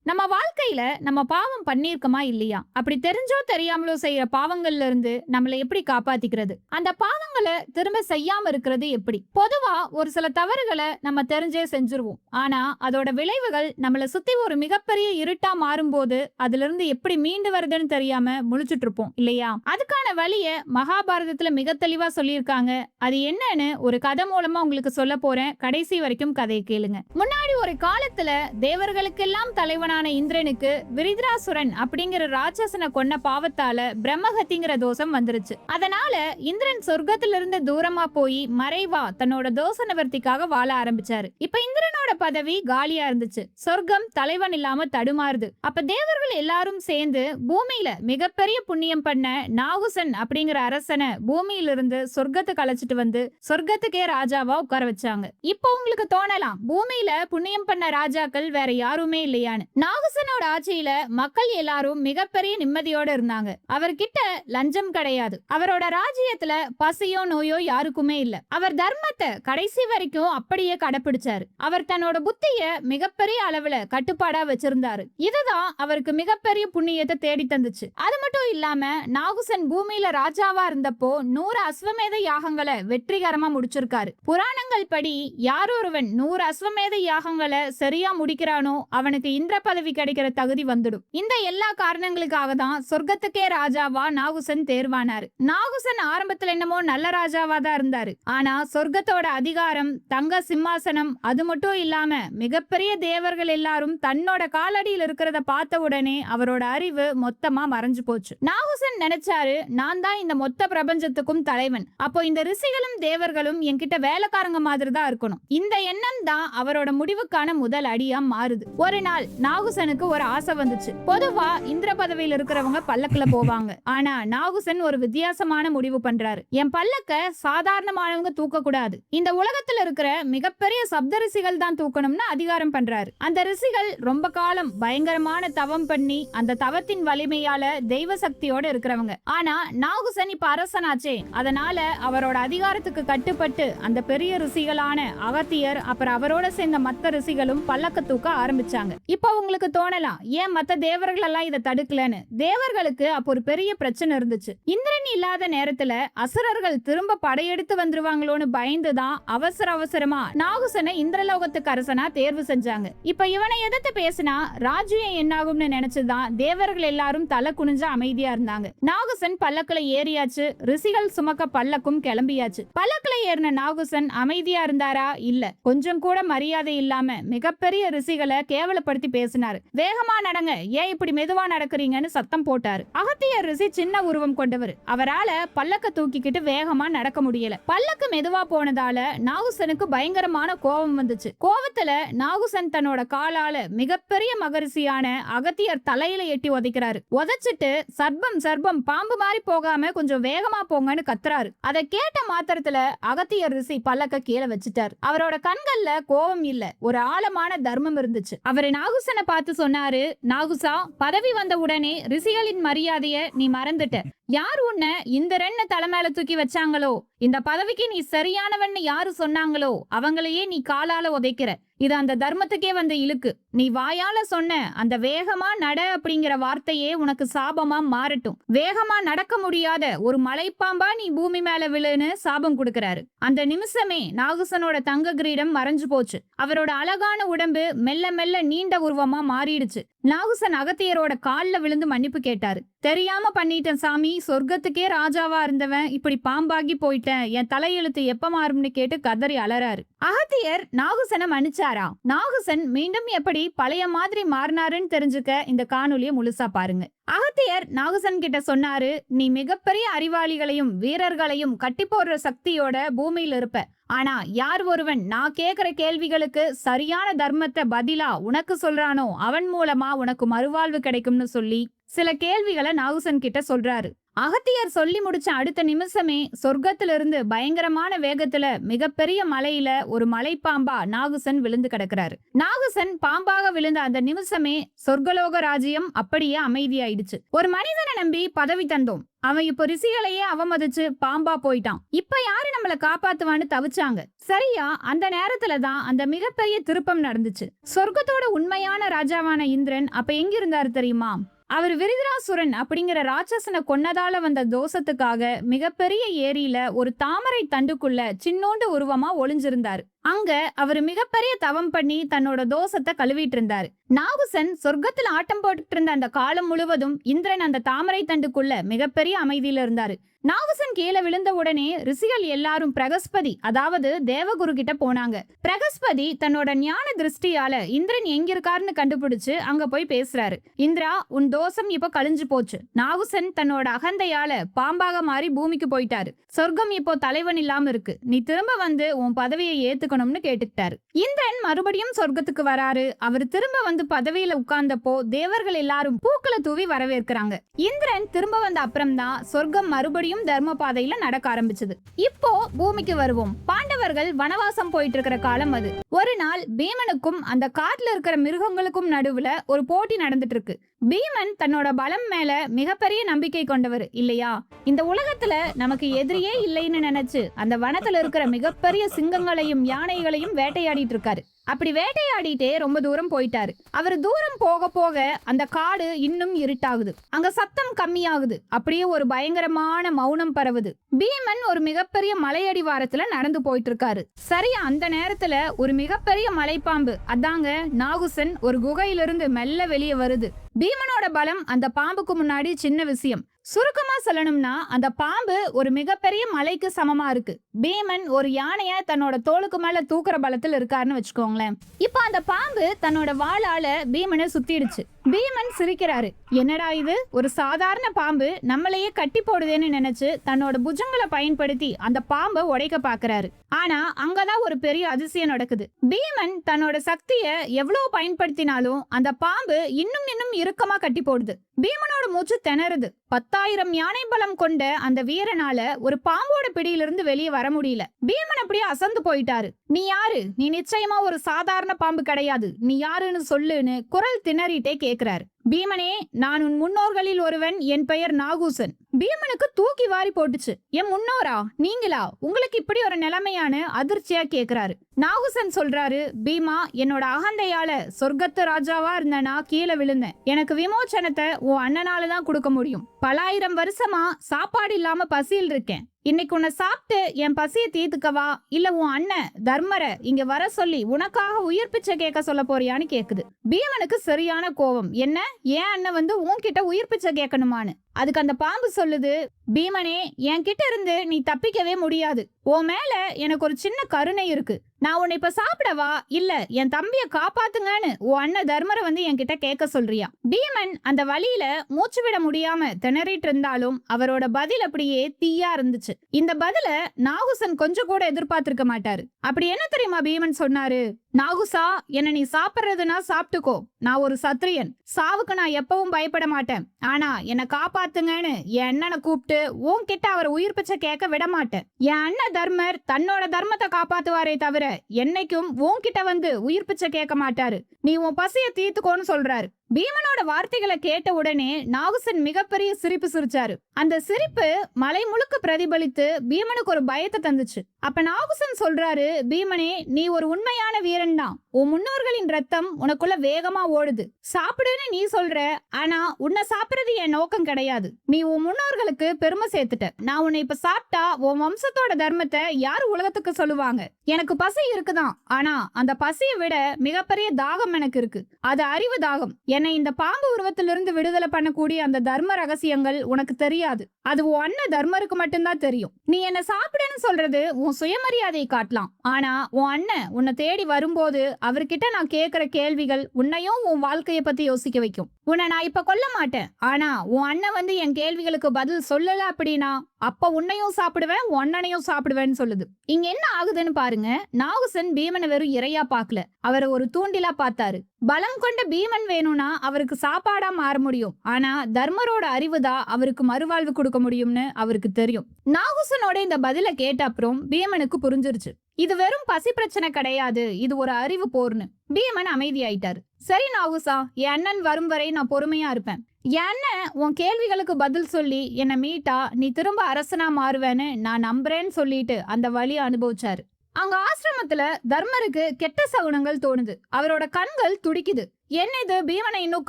நம்ம வாழ்க்கையில நம்ம பாவம் பண்ணியிருக்கோமா இல்லையா? அப்படி தெரிஞ்சோ தெரியாமலோ செய்யற பாவங்கள்ல இருந்து நம்மள எப்படி காப்பாத்திக்கிறது? அந்த பாவங்கள திரும்ப செய்யாம இருக்கிறது எப்படி? பொதுவா ஒரு சில தவறுகள நம்ம தெரிஞ்சே செஞ்சுருவோம். ஆனா அதோட விளைவுகள் நம்மள சுத்தி ஒரு மிகப்பெரிய இருட்டா மாறும்போது அதிலிருந்து எப்படி மீண்டு வருதுன்னு தெரியாம முழிச்சிட்டு இருப்போம் இல்லையா? அதுக்கான வழிய மகாபாரதத்துல மிக தெளிவா சொல்லியிருக்காங்க. அது என்னன்னு ஒரு கதை மூலமா உங்களுக்கு சொல்லப் போறேன். கடைசி வரைக்கும் கதையை கேளுங்க. முன்னாடி ஒரு காலத்துல தேவர்களுக்கெல்லாம் தலைவனான இந்திரனுக்கு விருத்ராசுரன் அப்படிங்கிற ராட்சசனை கொன்ன பாவத்தால பிரம்மஹத்திங்கிற தோஷம் வந்துருச்சு. அதனால இந்திரன் சொர்க்கத்திலிருந்து தூரமா போய் மறைவா தன்னோட தோஷ நிவர்த்திக்காக வாழ ஆரம்பிச்சாரு. இப்ப இந்திரனோட பதவி காலியா இருந்துச்சு. சொர்க்கம் தலைவன் இல்லாம தடுமாறுது. அப்ப தேவர்கள் எல்லாரும் சேர்ந்து பூமியில மிகப்பெரிய புண்ணியம் பண்ண நாகுசன் அப்படிங்கிற அரசனை பூமியிலிருந்து சொர்க்கத்துக்கு அழைச்சிட்டு வந்து சொர்க்கத்துக்கே ராஜாவா உட்கார வச்சாங்க. இப்போ உங்களுக்கு தோணலாம், பூமியில புண்ணியம் பண்ண ராஜாக்கள் வேற யாருமே இல்லையான்னு. நாகுசனோட ஆட்சியில மக்கள் எல்லாரும் மிகப்பெரிய நிம்மதியோட இருந்தாங்க. அவர்கிட்ட லஞ்சம் கிடையாது. அவரோட ராஜ்யத்துல பசியோ நோயோ யாருக்குமே இல்ல. அவர் தர்மத்தை கடைசி வரைக்கும் அப்படியே கடைபிடிச்சாரு. அவர் தன்னோட புத்திய மிகப்பெரிய அளவுல கட்டுப்பாடா வச்சிருந்தாரு. இதுதான் அவருக்கு மிகப்பெரிய புண்ணியத்தை தேடி தந்துச்சு. அது மட்டும் இல்லாம நாகுசன் பூமியில ராஜாவா இருந்தப்போ 100 அஸ்வமேத யாகங்களை வெற்றிகரமா முடிச்சிருக்காரு. புராணங்கள் படி யார் ஒருவன் 100 அஸ்வமேத யாகங்களை சரியா முடிக்கிறானோ அவனுக்கு இந்திர பதவி கிடைக்கிற தகுதி வந்துடும். இந்த எல்லா காரணங்களுக்காக தான் சொர்க்கத்துக்கே ராஜாவா நாகுசன் தேர்வானாரு. நாகுசன் ஆரம்பத்துல என்னமோ நல்ல ராஜாவா தான் இருந்தாரு. ஆனா சொர்க்கத்தோட அதிகாரம், தங்க சிம்மாசனம், அது மட்டும் இல்லாம மிகப்பெரிய தேவர்கள் எல்லாரும் தன்னோட காலடியில் இருக்கிறத பார்த்த உடனே அவரோட அறிவு மொத்தமா மறைஞ்சு போச்சு. நாகுசன் நினைச்சாரு, நான் தான் இந்த மொத்த பிரபஞ்சத்துக்கும் தலைவன். அப்போ இந்த ரிஷிகளும் தேவர்களும் என்கிட்ட வேலைக்காரங்க மாதிரி தான் இருக்கணும். இந்த எண்ணம் தான் அவரோட முடிவுக்கான முதல் அடியா மாறுது. ஒரு நாள் நாகுசனுக்கு ஒரு ஆசை வந்துச்சு. பொதுவா இந்திர பதவியில் இருக்கிறவங்க பல்லக்குல போவாங்க. ஆனா நாகுசன் ஒரு வித்தியாசமான முடிவு பண்றாரு. என் பல்லக்க சாதாரணமானவங்க தூக்க கூடாது, இந்த உலகத்துல இருக்கிற மிகப்பெரிய சப்த ரிஷிகள் தான் தூக்கணும்னு அதிகாரம் பண்றாரு. அந்த ரிஷிகள் ரொம்ப காலம் பயங்கரமான தவம் பண்ணி அந்த தவத்தின் வலிமையால தெய்வ சக்தியோட இருக்கிறவங்க. ஆனா நாகுசன் இப்ப அரசனாச்சே, அதனால அவரோட அதிகாரத்துக்கு கட்டுப்பட்டு அந்த பெரிய ரிஷிகளான அகத்தியர் அப்புறம் அவரோட சேர்ந்த மத்த ரிஷிகளும் பல்லக்க தூக்க ஆரம்பிச்சாங்க. இப்ப உங்களுக்கு தோணலாம், ஏன் மத்த தேவர்கள் எல்லாம் இதை தடுக்கலன்னு. தேவர்களுக்கு அப்ப ஒரு பெரிய பிரச்சனை இருந்துச்சு. இந்திரன் இல்லாத நேரத்துல அசுரர்கள் திரும்ப படையெடுத்து வந்துருவாங்களோன்னு பயந்துதான் அவசர அவசரமா நாகுசனை இந்திரலோகத்துக்கு அரசனா தேர்வு செஞ்சாங்க. இப்ப இவனை எதிர்த்து பேசினா ராஜ்யம் என்னாகும்னு நினைச்சுதான் தேவர்கள் எல்லாரும் தலை குனிஞ்சு அமைதியா இருந்தாங்க. நாகுசன் பல்லக்குல ஏறியாச்சு. ரிஷிகள் சுமக்க பல்லக்கும் கிளம்பியாச்சு. பல்லக்குல ஏறின நாகுசன் அமைதியா இருந்தாரா? இல்ல. கொஞ்சம் கூட மரியாதை இல்லாம மிகப்பெரிய ரிஷிகளை கேவலப்படுத்தி பேசினாரு. வேகமா நடங்க, ஏன் இப்படி மெதுவா நடக்கிறீங்கன்னு சத்தம் போட்டாரு. அகத்தியர் ரிஷி சின்ன உருவம் கொண்டவர். அவரால பல்லக்க தூக்கிக்கிட்டு வேகமா நடக்க முடியல. பல்லக்கு மெதுவா போனதால நாகுசனுக்கு பயங்கரமான கோபம் வந்துச்சு. கோபத்துல நாகுசன் தன்னோட காலால மிகப்பெரிய மகரிஷியான அகத்தியர் தலையில எட்டி உதைக்கிறாரு. உதைச்சிட்டு சர்பம் சர்பம் பாம்பு மாதிரி போகாம கொஞ்சம் வேகமா போங்கன்னு கத்துறாரு. அதை கேட்ட மாத்திரத்துல அகத்தியர் ரிஷி பல்லக்க கீழே வச்சுட்டாரு. அவரோட கண்கள்ல கோபம் இல்ல, ஒரு ஆழமான தர்மம் இருந்துச்சு. அவரு நாகுசனை பார்த்து சொன்னாரு, நாகுசா, பதவி வந்த உடனே ரிஷிகளின் மரியாதைய நீ மறந்துட்ட. யார் உன்னை இந்திரன்னு தலைமையில தூக்கி வச்சாங்களோ, இந்த பதவிக்கு நீ சரியானவன்னு யாரு சொன்னாங்களோ அவங்களையே நீ காலால உதைக்கிற. இது அந்த தர்மத்துக்கே வந்த இழுக்கு. நீ வாயால சொன்ன அந்த வேகமா நட அப்படிங்கிற வார்த்தையே உனக்கு சாபமா மாறட்டும். வேகமா நடக்க முடியாத ஒரு மலைப்பாம்பா நீ பூமி மேல விழுன்னு சாபம் கொடுக்கிறாரு. அந்த நிமிஷமே நாகுசனோட தங்க கிரீடம் மறைஞ்சு போச்சு. அவரோட அழகான உடம்பு மெல்ல மெல்ல நீண்ட உருவமா மாறிடுச்சு. நாகுசன் அகத்தியரோட கால்ல விழுந்து மன்னிப்பு கேட்டாரு. தெரியாம பண்ணிட்டேன் சாமி, சொர்க்கத்துக்கே ராஜாவா இருந்தவன் இப்படி பாம்பாகி போயிட்டேன், என் தலையெழுத்து எப்ப மாறும்னு கேட்டு கதறி அலறாரு. அகத்தியர் நாகுசனை மன்னிச்சாரா? நாகுசன் மீண்டும் எப்படி பழைய மாதிரி மாறினாருன்னு தெரிஞ்சுக்க இந்த காணொலியை முழுசா பாருங்க. அகத்தியர் நாகுசன் கிட்ட சொன்னாரு, நீ மிகப்பெரிய அறிவாளிகளையும் வீரர்களையும் கட்டி போடுற சக்தியோட பூமியில இருப்ப. ஆனா யார் ஒருவன் நான் கேக்குற கேள்விகளுக்கு சரியான தர்மத்தை பதிலா உனக்கு சொல்றானோ அவன் மூலமா உனக்கு மறுவாழ்வு கிடைக்கும்னு சொல்லி சில கேள்விகளை நாகுசன் கிட்ட சொல்றாரு. அகத்தியர் சொல்லி முடிச்ச அடுத்த நிமிஷமே சொர்க்கத்திலிருந்து பயங்கரமான வேகத்துல மிகப்பெரிய மலையில ஒரு மலைப்பாம்பா நாகுசன் விழுந்து கிடக்குறாரு. நாகுசன் பாம்பாக விழுந்த அந்த நிமிஷமே சொர்க்கலோக ராஜ்யம் அப்படியே அமைதியாயிடுச்சு. ஒரு மனிதனை நம்பி பதவி தந்தோம், அவன் இப்ப ரிஷிகளையே அவமதிச்சு பாம்பா போயிட்டான், இப்ப யாரு நம்மள காப்பாத்துவான்னு தவிச்சாங்க. சரியா அந்த நேரத்துலதான் அந்த மிகப்பெரிய திருப்பம் நடந்துச்சு. சொர்க்கத்தோட உண்மையான ராஜாவான இந்திரன் அப்ப எங்க இருந்தாரு தெரியுமா? அவர் விருதராசுரன் அப்படிங்கிற ராட்சசனை கொன்னதால வந்த தோஷத்துக்காக மிகப்பெரிய ஏரியில ஒரு தாமரை தண்டுக்குள்ள சின்னோண்டு உருவமா ஒளிஞ்சிருந்தாரு. அங்க அவர் மிகப்பெரிய தவம் பண்ணி தன்னோட தோஷத்தை கழுவிட்டு இருந்தாரு. நாகுசன் சொர்க்கத்துல ஆட்டம் போட்டுட்டு இருந்த அந்த காலம் முழுவதும் இந்திரன் அந்த தாமரை தண்டுக்குள்ள மிகப்பெரிய அமைதியில இருந்தாரு. நாகுசன் கீழே விழுந்த உடனே ரிஷிகள் எல்லாரும் பிரகஸ்பதி அதாவது தேவகுரு கிட்ட போனாங்க. பிரகஸ்பதி தன்னோட ஞான திருஷ்டியால இந்திரன் எங்க இருக்காருன்னு கண்டுபிடிச்சு அங்க போய் பேசுறாரு. இந்திரா, உன் தோஷம் இப்ப கழிஞ்சு போச்சு. நாகுசன் தன்னோட அகந்தையால பாம்பாக மாறி பூமிக்கு போயிட்டாரு. சொர்க்கம் இப்போ தலைவன் இல்லாம இருக்கு. நீ திரும்ப வந்து உன் பதவியை ஏத்துக்கணும்னு கேட்டுக்கிட்டாரு. இந்திரன் மறுபடியும் சொர்க்கத்துக்கு வராரு. அவர் திரும்ப வந்து பதவியில உட்கார்ந்தப்போ தேவர்கள் எல்லாரும் பூக்களை தூவி வரவேற்கிறாங்க. இந்திரன் திரும்ப வந்த அப்புறம் தான் சொர்க்கம் மறுபடியும் தர்ம பாதையில நடக்க ஆரம்பிச்சது. இப்போ பூமிக்கு வருவோம். பாண்டவர்கள் வனவாசம் போயிட்டு இருக்கிற காலம் அது. ஒரு நாள் பீமனுக்கும் அந்த காட்டுல இருக்கிற மிருகங்களுக்கும் நடுவுல ஒரு போட்டி நடந்துட்டு இருக்கு. பீமன் தன்னோட பலம் மேல மிகப்பெரிய நம்பிக்கை கொண்டவர் இல்லையா? இந்த உலகத்துல நமக்கு எதிரியே இல்லைன்னு நினைச்சு அந்த வனத்துல இருக்கிற மிகப்பெரிய சிங்கங்களையும் யானைகளையும் வேட்டையாடிட்டு இருக்காரு. அப்படி வேட்டையாடிட்டே ரொம்ப தூரம் போயிட்டாரு. அவர் தூரம் போக போக அந்த காடு இன்னும் இருட்டாகுது. அங்க சத்தம் கம்மியாகுது. அப்படியே ஒரு பயங்கரமான மௌனம் பரவுது. பீமன் ஒரு மிகப்பெரிய மலையடிவாரத்துல நடந்து போயிட்டு இருக்காரு. சரியா அந்த நேரத்துல ஒரு மிகப்பெரிய மலைப்பாம்பு, அதாங்க நாகுசன், ஒரு குகையிலிருந்து மெல்ல வெளியே வருது. பீமனோட பலம் அந்த பாம்புக்கு முன்னாடி சின்ன விஷயம். சுருக்கமா சொல்லணும்னா அந்த பாம்பு ஒரு மிகப்பெரிய மலைக்கு சமமா இருக்கு. பீமன் ஒரு யானைய தன்னோட தோளுக்கு மேல தூக்குற பலத்தில் இருக்காருன்னு வச்சுக்கோங்களேன். இப்ப அந்த பாம்பு தன்னோட வாளால பீமனை சுத்திடுச்சு. பீமன் சிரிக்கிறாரு. என்னடா இது, ஒரு சாதாரண பாம்பு நம்மளையே கட்டி போடுதேன்னு நினைச்சு தன்னோட புஜங்களை பயன்படுத்தி அந்த பாம்பை உடைக்க பாக்குறாரு. ஆனா அங்கதான் ஒரு பெரிய அதிசயம் நடக்குது. பீமன் தன்னோட சக்திய எவ்வளவு பயன்படுத்தினாலும் அந்த பாம்பு இன்னும் இறுக்கமா கட்டி போடுது. பீமனோட மூச்சு திணறுது. 10,000 யானை பலம் கொண்ட அந்த வீரனால ஒரு பாம்போட பிடியிலிருந்து வெளியே வர முடியல. பீமன் அப்படியே அசந்து போயிட்டாரு. நீ யாரு? நீ நிச்சயமா ஒரு சாதாரண பாம்பு கிடையாது. நீ யாருன்னு சொல்லுன்னு குரல் திணறிட்டே கேக்குறாரு. பீமனே, நான் உன் முன்னோர்களில் ஒருவன். என் பெயர் நாகுசன். பீமனுக்கு தூக்கி வாரி போட்டுச்சு. என் முன்னோரா? நீங்களா? உங்களுக்கு இப்படி ஒரு நிலைமையான அதிர்ச்சியா கேக்குறாரு. நாகுசன் சொல்றாரு, பீமா, என்னோட அகந்தையால சொர்க்கத்து ராஜாவா இருந்தனா கீழே விழுந்தேன். எனக்கு விமோச்சனத்தை உன் அண்ணனாலதான் கொடுக்க முடியும். பல ஆயிரம் வருஷமா சாப்பாடு இல்லாம பசியில் இருக்கேன். இன்னைக்கு உன்னை சாப்பிட்டு என் பசியை தீர்த்துக்கவா, இல்ல உன் அண்ணன் தர்மரை இங்க வர சொல்லி உனக்காக உயிர் பிச்சை கேட்க சொல்ல போறியான்னு கேக்குது. பீமனுக்கு சரியான கோபம். என்ன, ஏன் அண்ணன் வந்து உன்கிட்ட உயிர் பிச்சை கேட்கணுமான்னு. அதுக்கு அந்த பாம்பு சொல்லுது, பீமனே, என் கிட்ட இருந்து நீ தப்பிக்கவே முடியாது. உன் மேல எனக்கு ஒரு சின்ன கருணை இருக்கு. நான் உன்னை இப்ப சாப்பிடவா, இல்ல என் தம்பிய காப்பாத்துங்கன்னு உன் அண்ணன் தர்மரை வந்து என்கிட்ட கேட்க சொல்றியா? பீமன் அந்த வழியில மூச்சு விட முடியாம திணறிட்டு இருந்தாலும் அவரோட பதில் அப்படியே தீயா இருந்துச்சு. இந்த பதில நாகுசன் கொஞ்சம் கூட எதிர்பார்த்திருக்க மாட்டாரு. அப்படி என்ன தெரியுமா பீமன் சொன்னாரு? நாகுசா, என்ன நீ சாப்பிடுறதுனா சாப்பிட்டுக்கோ. நான் ஒரு சத்திரியன். சாவுக்கு நான் எப்பவும் பயப்பட மாட்டேன். ஆனா என்னை காப்பாத்துங்கன்னு என் அண்ணனை கூப்பிட்டு உன்கிட்ட அவர் உயிர் பிச்சை கேட்க விட மாட்டேன். என் அண்ணன் தர்மர் தன்னோட தர்மத்தை காப்பாத்துவாரே தவிர என்னைக்கும் உன்கிட்ட வந்து உயிர் பிச்சை கேட்க மாட்டாரு. நீ உன் பசிய தீர்த்துக்கோன்னு சொல்றாரு. பீமனோட வார்த்தைகளை கேட்ட உடனே நாகுசன் மிகப்பெரிய சிரிப்பு சிரிச்சாரு. அந்த சிரிப்பு மலை முழுக்க பிரதிபலித்து பீமனுக்கு ஒரு பயத்தை தந்துச்சு. அப்ப நாகுசன் சொல்றாரு, பீமனே, நீ ஒரு உண்மையான வீரன் தான். உன் முன்னோர்களின் ரத்தம் உனக்குள்ள வேகமா ஓடுது. சாப்பிடுன்னு நீ சொல்ற, ஆனா உன்னை சாப்பிடுறது என் நோக்கம் கிடையாது. நீ உன் முன்னோர்களுக்கு பெருமை சேர்த்துட்ட. நான் உன்னை இப்ப சாப்பிட்டா உன் வம்சத்தோட தர்மத்தை யாரு உலகத்துக்கு சொல்லுவாங்க? எனக்கு பசி இருக்குதான், ஆனா அந்த பசியை விட மிகப்பெரிய தாகம் எனக்கு இருக்கு. அது அறிவு தாகம். என்னை இந்த பாம்பு உருவத்திலிருந்து விடுதலை பண்ணக்கூடிய அந்த தர்ம ரகசியங்கள் உனக்கு தெரியாது. அது உன் அண்ணன் தர்மருக்கு மட்டும்தான் தெரியும். நீ என்ன சாப்பிடுன்னு சொல்றது உன் சுயமரியாதையை காட்டலாம். ஆனா உன் அண்ணன் உன்னை தேடி வரும்போது அவர்கிட்ட நான் கேட்கிற கேள்விகள் உன்னையும் உன் வாழ்க்கைய பத்தி யோசிக்க வைக்கும். உன்னை நான் இப்ப கொல்ல மாட்டேன். ஆனா உன் அண்ணன் வந்து என் கேள்விகளுக்கு பதில் சொல்லல அப்படின்னா அப்ப உன்னையும் சாப்பிடுவேன் ஒன்னனையும் சாப்பிடுவேன்னு சொல்லுது. இங்க என்ன ஆகுதுன்னு பாருங்க. நாகுசன் பீமனை வெறும் இரையா பார்க்கல, அவரை ஒரு தூண்டிலா பார்த்தாரு. பலம் கொண்ட பீமன் வேணும்னா அவருக்கு சாப்பாடா மாற முடியும், ஆனா தர்மரோட அறிவுதான் அவருக்கு மறுவாழ்வு கொடுக்க முடியும்னு அவருக்கு தெரியும். நாகுசனோட இந்த பதில கேட்ட அப்புறம் பீமனுக்கு புரிஞ்சிருச்சு, இது வெறும் பசி பிரச்சனை கிடையாது, இது ஒரு அறிவு போர்னு. பீமன் அமைதியாயிட்டாரு. சரி நாகுசா, என் அண்ணன் வரும் வரை நான் பொறுமையா இருப்பேன். என் அண்ணன் உன் கேள்விகளுக்கு பதில் சொல்லி என்னை மீட்டா நீ திரும்ப அரசனா மாறுவேன்னு நான் நம்புறேன்னு சொல்லிட்டு அந்த வழியை அனுபவிச்சாரு. அங்க ஆசிரமத்துல தர்மருக்கு கெட்ட சகுனங்கள் தோணுது. அவரோட கண்கள் துடிக்குது. என்ன இது, பீமனை இன்னும்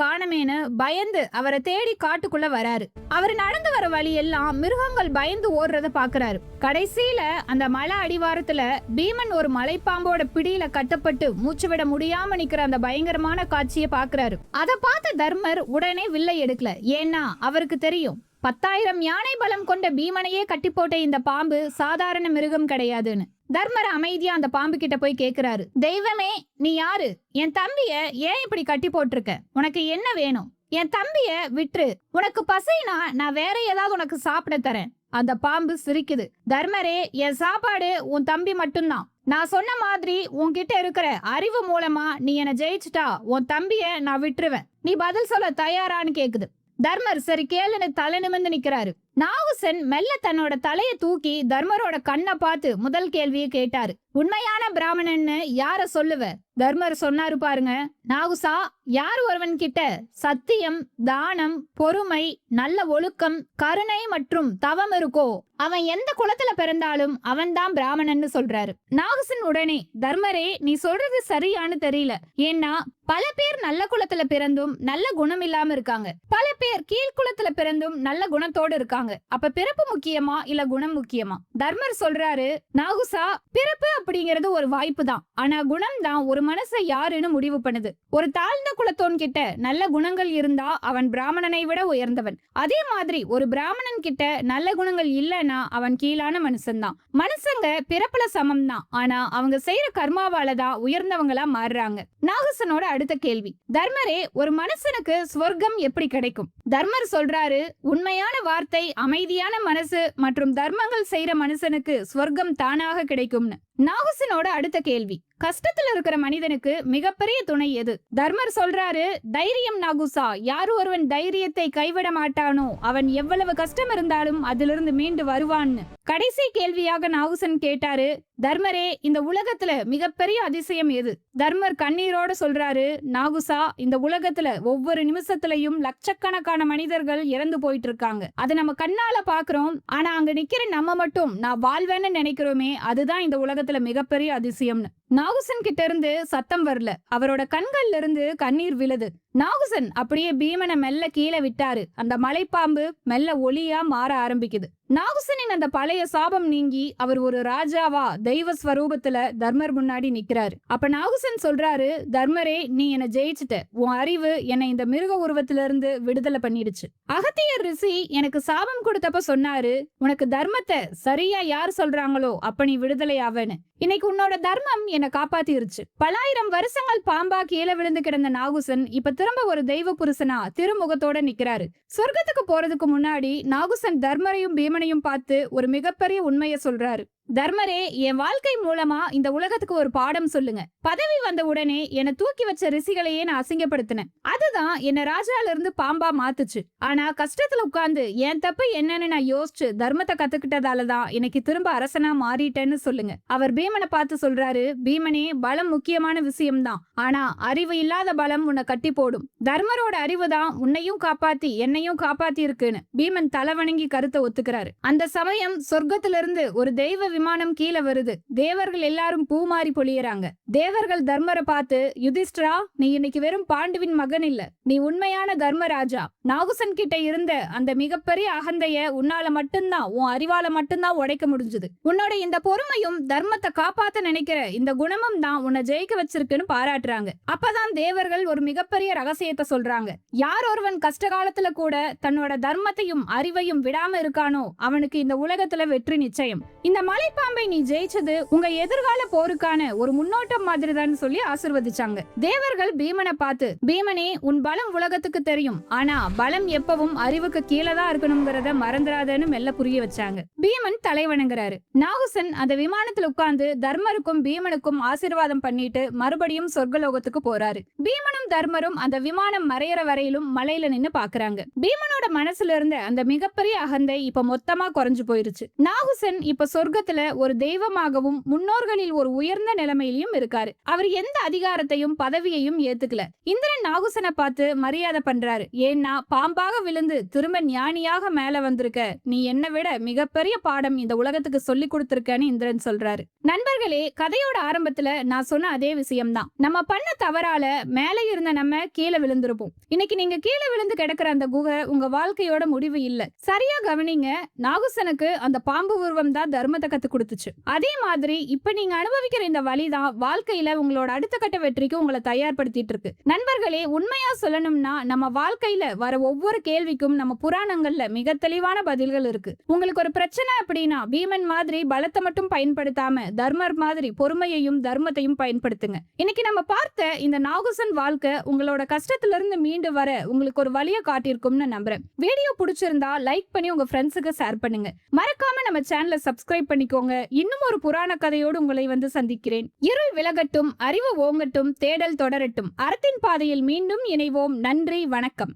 காணமேன்னு பயந்து அவரை தேடி காட்டுக்குள்ள வராரு. அவர் நடந்து வர வழி எல்லாம் மிருகங்கள் பயந்து ஓடுறத பாக்குறாரு. கடைசியில அந்த மலை அடிவாரத்துல பீமன் ஒரு மலைப்பாம்போட பிடியில கட்டப்பட்டு மூச்சு விட முடியாம நிக்கிற அந்த பயங்கரமான காட்சியை பாக்குறாரு. அதை பார்த்த தர்மர் உடனே வில்லை எடுக்கல. ஏன்னா அவருக்கு தெரியும், 10,000 யானை பலம் கொண்ட பீமனையே கட்டி போட்ட இந்த பாம்பு சாதாரண மிருகம் கிடையாதுன்னு. தர்மர் அமைதியா அந்த பாம்பு கிட்ட போய் கேக்குறாரு, தெய்வமே நீ யாரு? என் தம்பிய ஏன் இப்படி கட்டி போட்டிருக்க? உனக்கு என்ன வேணும்? என் தம்பிய விட்டுரு, உனக்கு பசினா நான் வேற ஏதாவது உனக்கு சாப்பிட தரேன். அந்த பாம்பு சிரிக்குது. தர்மரே, என் சாப்பாடு உன் தம்பி மட்டும்தான். நான் சொன்ன மாதிரி உன்கிட்ட இருக்கிற அறிவு மூலமா நீ என்ன ஜெயிச்சுட்டா உன் தம்பிய நான் விட்டுருவேன். நீ பதில் சொல்ல தயாரான்னு கேக்குது. தர்மர் சரி கேளுன்னு தலை நிமிர்ந்து நிக்கிறாரு. நாகுசன் மெல்ல தன்னோட தலையை தூக்கி தர்மரோட கண்ணை பார்த்து முதல் கேள்வியை கேட்டாரு. உண்மையான பிராமணன்னு யார சொல்லுவ? தர்மர் சொன்னாரு பாருங்க, நாகுசா, யார் ஒருவன் கிட்ட சத்தியம், தானம், பொறுமை, நல்ல ஒழுக்கம், கருணை மற்றும் தவம் இருக்கோ அவன் எந்த குலத்துல பிறந்தாலும் அவன் தான் பிராமணன்னு சொல்றாரு. நாகுசன் உடனே, தர்மரே நீ சொல்றது சரியான்னு தெரியல. ஏன்னா பல பேர் நல்ல குலத்துல பிறந்தும் நல்ல குணம் இல்லாம இருக்காங்க, பல பேர் கீழ்குலத்துல பிறந்தும் நல்ல குணத்தோடு இருக்காங்க. அப்ப பிறப்பு முக்கியமா இல்ல குணம் முக்கியமா? தர்மர் சொல்றாரு, நாகுசா, பிறப்பு அப்படிங்கிறது ஒரு வாய்ப்பு தான், ஆனா குணம் தான் ஒரு மனசை யாருன்னு முடிவு பண்ணுது. ஒரு தாழ்ந்த குலத்தோன் கிட்ட நல்ல குணங்கள் இருந்தா அவன் பிராமணனை விட உயர்ந்தவன். அதே மாதிரி ஒரு பிராமணன் கிட்ட நல்ல குணங்கள் இல்லைன்னா அவன் கீழான மனுஷன்தான். மனுஷங்க பிறப்புல சமம் தான், ஆனா அவங்க செய்யற கர்மாவாலதான் உயர்ந்தவங்களா மாறுறாங்க. நாகுசனோட அடுத்த கேள்வி, தர்மரே, ஒரு மனுஷனுக்கு ஸ்வர்க்கம் எப்படி கிடைக்கும்? தர்மர் சொல்றாரு, உண்மையான வார்த்தை, அமைதியான மனசு மற்றும் தர்மங்கள் செய்யற மனுஷனுக்கு ஸ்வர்க்கம் தானாக கிடைக்கும்னு. நாகுசனோட அடுத்த கேள்வி, கஷ்டத்துல இருக்கிற மனிதனுக்கு மிகப்பெரிய துணை எது? தர்மர் சொல்றாரு, தைரியம் நாகுசா, யார் ஒருவன் தைரியத்தை கைவிட மாட்டானோ அவன் எவ்வளவு கஷ்டம் இருந்தாலும் அதிலிருந்து மீண்டு வருவான்னு. கடைசி கேள்வியாக நாகுசன் கேட்டாரு, தர்மரே, இந்த உலகத்துல மிகப்பெரிய அதிசயம் எது? தர்மர் கண்ணீரோட சொல்றாரு, நாகுசா, இந்த உலகத்துல ஒவ்வொரு நிமிஷத்துலயும் லட்சக்கணக்கான மனிதர்கள் இறந்து போயிட்டு இருக்காங்க. அதை நம்ம கண்ணால பாக்குறோம், ஆனா அங்க நிக்கிற நம்ம மட்டும் நான் வாழ்வேன்னு நினைக்கிறோமே, அதுதான் இந்த உலகத்துல மிகப்பெரிய அதிசயம்னு. நாகுசன் கிட்ட இருந்து சத்தம் வரல, அவரோட கண்கள்ல இருந்து கண்ணீர் விழுது. நாகுசன் அப்படியே பீமனை மெல்ல கீழே விட்டாரு. அந்த மலைப்பாம்பு மெல்ல ஒளியா மாற ஆரம்பிக்குது. நாகுசனின் அந்த பழைய சாபம் நீங்கி அவர் ஒரு ராஜாவா தெய்வ ஸ்வரூபத்துல தர்மர் முன்னாடி நிக்கிறாரு. அப்ப நாகுசன் சொல்றாரு, தர்மரே, நீ என்ன ஜெயிச்சுட்ட. உன் அறிவு என்னை இந்த மிருக உருவத்தில இருந்து விடுதலை பண்ணிடுச்சு. அகத்தியர் ரிஷி எனக்கு சாபம் கொடுத்தப்ப சொன்னாரு, உனக்கு தர்மத்தை சரியா யார் சொல்றாங்களோ அப்ப நீ விடுதலை ஆவன்னு. இன்னைக்கு உன்னோட தர்மம் என்னை காப்பாத்திருச்சு. பலாயிரம் வருஷங்கள் பாம்பா கீழே விழுந்து கிடந்த நாகுசன் இப்ப திரும்ப ஒரு தெய்வ புருஷனா திருமுகத்தோட நிக்கிறாரு. சொர்க்கத்துக்கு போறதுக்கு முன்னாடி நாகுசன் தர்மரையும் பீமனையும் பார்த்து ஒரு மிகப்பெரிய உண்மையை சொல்றாரு. தர்மரே, என் வாழ்க்கை மூலமா இந்த உலகத்துக்கு ஒரு பாடம் சொல்லுங்க. பதவி வந்த உடனே என்னை தூக்கி வச்ச ரிஷிகளையே நான் அசிங்கப்படுத்தினேன், அதுதான் என்ன ராஜால இருந்து பாம்பா மாத்துச்சு. ஆனா கஷ்டத்துல உட்கார்ந்து என் தப்பு என்னன்னு நான் யோசிச்சு தர்மத்தை கத்துக்கிட்டதாலதான் இன்னைக்கு திரும்ப அரசனா மாறிட்டேன்னு சொல்லுங்க. அவர் பீமனை பார்த்து சொல்றாரு, பீமனே, பலம் முக்கியமான விஷயம்தான், ஆனா அறிவு இல்லாத பலம் உன்னை கட்டி போடும். தர்மரோட அறிவு தான் உன்னையும் காப்பாத்தி என்னையும் காப்பாத்தி இருக்குன்னு பீமன் தலைவணங்கி கருத்தை ஒத்துக்கிறாரு. அந்த சமயம் சொர்க்கத்திலிருந்து ஒரு தெய்வ விமானம் கீழே வருது. தேவர்கள் எல்லாரும் பூமாரி பொழியறாங்க. தேவர்கள் தர்மரை பார்த்து, யுதிஷ்டிரா, நீ இன்னைக்கு வெறும் பாண்டுவின் மகன் இல்ல, நீ உண்மையான தர்மராஜா. நாகுசன் கிட்ட இருந்த அந்த மிகப்பெரிய அகந்தைய உன்னால மட்டும்தான், உன் அறிவால மட்டும்தான் உடைக்க முடிஞ்சது. உன்னோட இந்த பொறுமையும் தர்மத்தை காப்பாத்த நினைக்கிற இந்த குணமும் தான் உன்னை ஜெயிக்க வச்சிருக்குன்னு பாராட்டுறாங்க. அப்பதான் தேவர்கள் ஒரு மிகப்பெரிய ரகசியத்தை சொல்றாங்க. யார் ஒருவன் கஷ்ட காலத்துல கூட தன்னோட தர்மத்தையும் அறிவையும் விடாம இருக்கானோ அவனுக்கு இந்த உலகத்துல வெற்றி நிச்சயம். இந்த மலை மலைப்பாம்பை நீ ஜெயிச்சது உங்க எதிர்கால போருக்கான ஒரு முன்னோட்டம் மாதிரி தான் சொல்லி ஆசிர்வதிச்சாங்க. தேவர்கள் பீமனை பார்த்து, பீமனே உன் பலம் உலகத்துக்கு தெரியும், ஆனா பலம் எப்பவும் அறிவுக்கு கீழே தான் இருக்கணுங்கிறத மறந்துடாதன்னு மெல்ல புரிய வச்சாங்க. பீமன் தலை வணங்குறாரு. நாகுசன் அந்த விமானத்துல உட்கார்ந்து தர்மருக்கும் பீமனுக்கும் ஆசீர்வாதம் பண்ணிட்டு மறுபடியும் சொர்க்கலோகத்துக்கு போறாரு. பீமனும் தர்மரும் அந்த விமானம் மறையற வரையிலும் மலையில நின்னு பாக்குறாங்க. பீமனோட மனசுல இருந்த அந்த மிகப்பெரிய அகந்தை இப்ப மொத்தமா குறைஞ்சு போயிருச்சு. நாகுசன் இப்ப சொர்க்கத்துல ஒரு தெய்வமாகவும் முன்னோர்களில் ஒரு உயர்ந்த நிலைமையிலும் இருக்காரு. அவர் எந்த அதிகாரத்தையும் பதவியையும் ஏத்துக்கல. இந்திரன் நாகுசனை பார்த்து மரியாதை பண்றாரு. ஏன்னா பாம்பாக விழுந்து திரும்ப ஞானியாக மேல வந்திருக்க, நீ என்னை விட மிகப்பெரிய பாடம் இந்த உலகத்துக்கு சொல்லி கொடுத்திருக்கன்னு இந்திரன் சொல்றாரு. நண்பர்களே, கதையோட ஆரம்பத்துல நான் சொன்ன அதே விஷயம்தான். நம்ம பண்ண தவறால மேலே இருந்த நம்ம கீழே விழுந்திருப்போம். இன்னைக்கு நீங்க கீழே விழுந்து கிடக்கிற அந்த குகை உங்க வாழ்க்கையோட முடிவு இல்ல. சரியா கவனிங்க, நாகுசனுக்கு அந்த பாம்பு உருவம் தான் தர்மத்தை கத்து கொடுத்துச்சு. அதே மாதிரி இப்ப நீங்க அனுபவிக்கிற இந்த வழிதான் வாழ்க்கையில உங்களோட அடுத்த கட்ட வெற்றிக்கு உங்களை தயார்படுத்திட்டு இருக்கு. நண்பர்களே, உண்மையா சொல்லணும்னா நம்ம வாழ்க்கையில வர ஒவ்வொரு கேள்விக்கும் நம்ம புராணங்கள்ல மிக தெளிவான பதில்கள் இருக்கு. உங்களுக்கு ஒரு பிரச்சனை அப்படின்னா பீமன் மாதிரி பலத்தை மட்டும் பயன்படுத்தாம தர்மர் மாதிரி பொறுமையையும் தர்மத்தையும் பயன்படுத்துங்க. இன்னைக்கு நம்ம பார்த்த இந்த நாகுசன் வாழ்க்கை உங்களோட கஷ்டத்துல இருந்து மீண்டு வர உங்களுக்கு ஒரு வழியை காட்டியிருக்கும்னு நம்புறேன். வீடியோ பிடிச்சிருந்தா லைக் பண்ணி உங்க ஃப்ரெண்ட்ஸுக்கு ஷேர் பண்ணுங்க. மறக்காம நம்ம சேனலை சப்ஸ்கிரைப் பண்ணிக்கோங்க. இன்னும் ஒரு புராண கதையோடு உங்களை வந்து சந்திக்கிறேன். இருள் விலகட்டும், அறிவு ஓங்கட்டும், தேடல் தொடரட்டும். அறத்தின் பாதையில் மீண்டும் இணைவோம். நன்றி, வணக்கம்.